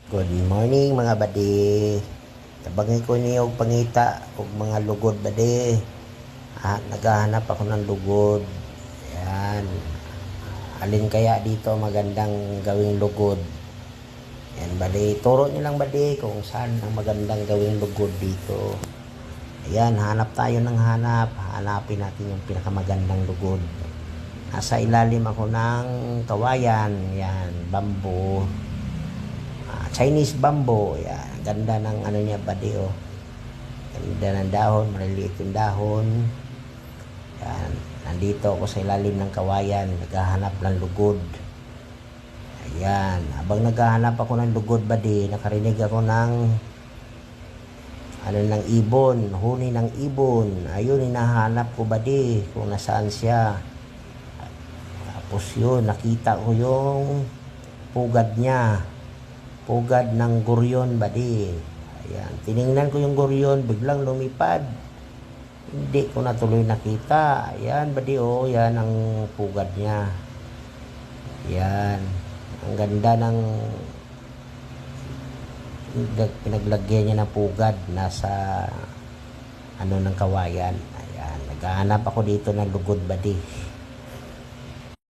Good morning mga badi. Tabangay ko niyo og pangita og mga lugod badi. Naghahanap ako ng lugod. Yan. Alin kaya dito magandang gawing lugod? Yan badi. Turo niyo lang badi kung saan ang magandang gawing lugod dito. Ayan, hanap tayo ng hanap. Hanapin natin yung pinakamagandang lugod. Nasa ilalim ako ng kawayan. Yan, bamboo. Chinese bamboo. Yan. Ganda ng ano niya badi oh. Ganda ng dahon. Maliliit yung dahon. Yan. Nandito ako sa ilalim ng kawayan. Naghahanap ng lugod. Ayan. Habang naghahanap ako ng lugod badi, nakarinig ako ng ng ibon. Huni ng ibon. Ayun, hinahanap ko badi kung nasaan siya. Tapos yun, nakita ko yung pugad niya. Pugad ng goryon badi. Ayan. Tiningnan ko yung goryon, biglang lumipad. Hindi ko na tuloy nakita. Ayan badi oh, yan ang pugad niya. Ayan. Ang ganda ng pinaglagyan niya ng pugad nasa ng kawayan. Ayan. Naghahanap ako dito ng lugod badi.